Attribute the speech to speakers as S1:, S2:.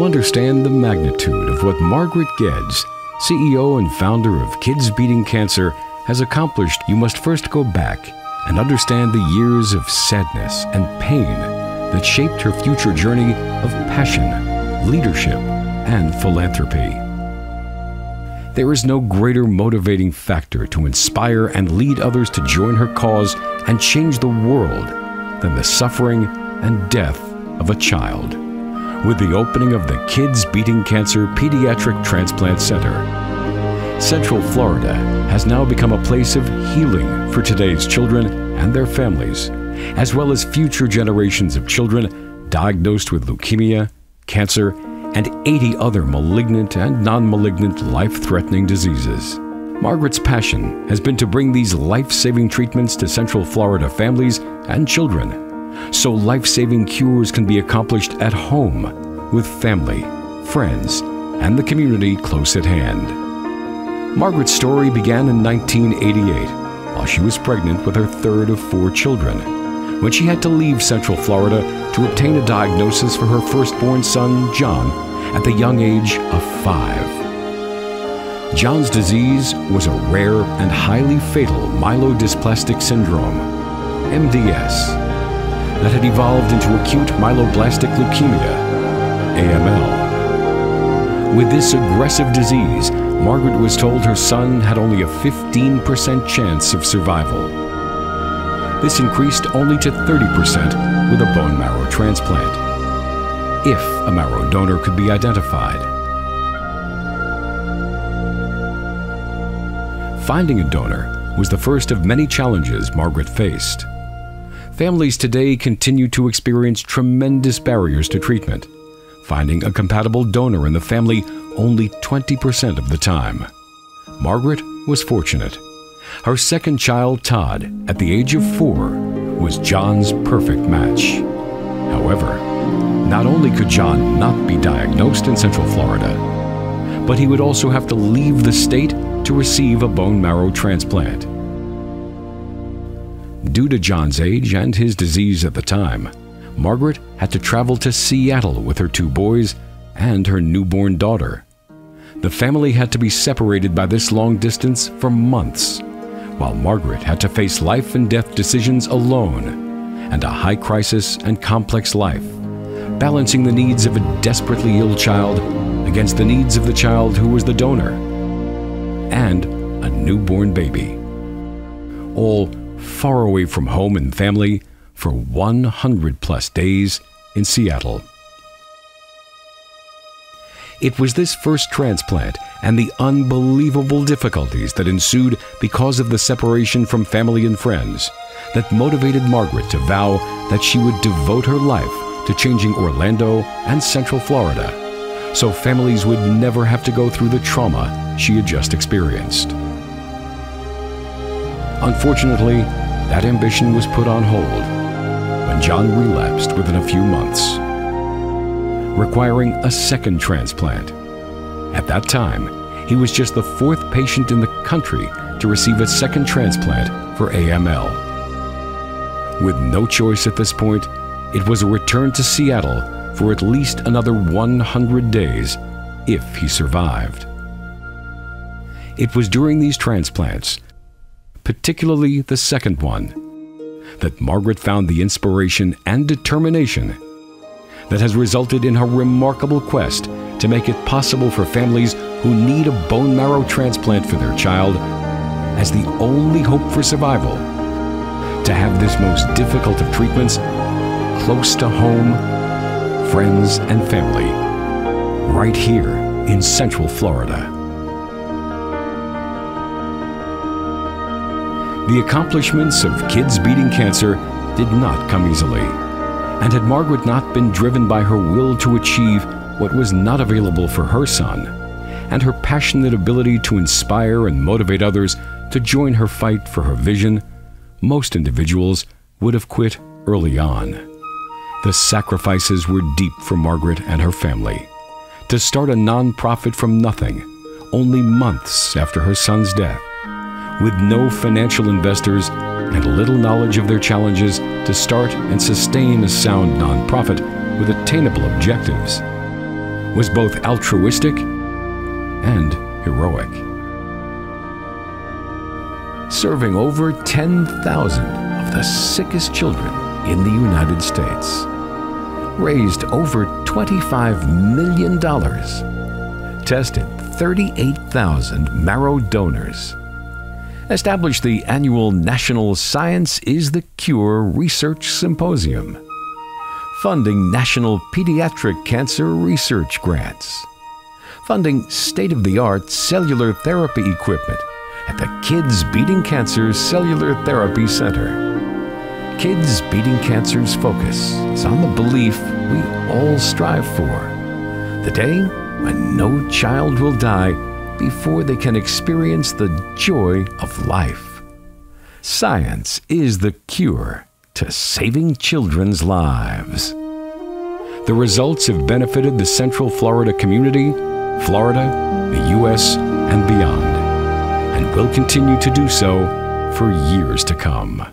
S1: To understand the magnitude of what Margaret Geddes, CEO and founder of Kids Beating Cancer, has accomplished, you must first go back and understand the years of sadness and pain that shaped her future journey of passion, leadership, and philanthropy. There is no greater motivating factor to inspire and lead others to join her cause and change the world than the suffering and death of a child. With the opening of the Kids Beating Cancer Pediatric Transplant Center, Central Florida has now become a place of healing for today's children and their families, as well as future generations of children diagnosed with leukemia, cancer, and 80 other malignant and non-malignant life-threatening diseases. Margaret's passion has been to bring these life-saving treatments to Central Florida families and children, so life-saving cures can be accomplished at home with family, friends, and the community close at hand. Margaret's story began in 1988 while she was pregnant with her third of 4 children, when she had to leave Central Florida to obtain a diagnosis for her firstborn son, John, at the young age of 5. John's disease was a rare and highly fatal myelodysplastic syndrome, MDS, that had evolved into acute myeloblastic leukemia, AML. With this aggressive disease, Margaret was told her son had only a 15% chance of survival. This increased only to 30% with a bone marrow transplant, if a marrow donor could be identified. Finding a donor was the first of many challenges Margaret faced. Families today continue to experience tremendous barriers to treatment, finding a compatible donor in the family only 20% of the time. Margaret was fortunate. Her second child, Todd, at the age of 4, was John's perfect match. However, not only could John not be diagnosed in Central Florida, but he would also have to leave the state to receive a bone marrow transplant. Due to John's age and his disease at the time, Margaret had to travel to Seattle with her 2 boys and her newborn daughter. The family had to be separated by this long distance for months, while Margaret had to face life and death decisions alone and a high crisis and complex life, balancing the needs of a desperately ill child against the needs of the child who was the donor and a newborn baby, all far away from home and family for 100+ days in Seattle. It was this first transplant and the unbelievable difficulties that ensued because of the separation from family and friends that motivated Margaret to vow that she would devote her life to changing Orlando and Central Florida, so families would never have to go through the trauma she had just experienced. Unfortunately, that ambition was put on hold when John relapsed within a few months, requiring a second transplant. At that time, he was just the 4th patient in the country to receive a second transplant for AML. With no choice at this point, it was a return to Seattle for at least another 100 days if he survived. It was during these transplants, particularly the second one, that Margaret found the inspiration and determination that has resulted in her remarkable quest to make it possible for families who need a bone marrow transplant for their child as the only hope for survival to have this most difficult of treatments close to home, friends, and family, right here in Central Florida. The accomplishments of Kids Beating Cancer did not come easily, and had Margaret not been driven by her will to achieve what was not available for her son, and her passionate ability to inspire and motivate others to join her fight for her vision, most individuals would have quit early on. The sacrifices were deep for Margaret and her family. To start a nonprofit from nothing, only months after her son's death, with no financial investors and little knowledge of their challenges to start and sustain a sound nonprofit with attainable objectives. was both altruistic and heroic. Serving over 10,000 of the sickest children in the United States, raised over $25 million, tested 38,000 marrow donors, established the annual National Science is the Cure Research Symposium, funding national pediatric cancer research grants, funding state-of-the-art cellular therapy equipment at the Kids Beating Cancer Cellular Therapy Center. Kids Beating Cancer's focus is on the belief we all strive for: the day when no child will die before they can experience the joy of life. Science is the cure to saving children's lives. The results have benefited the Central Florida community, Florida, the U.S., and beyond, and will continue to do so for years to come.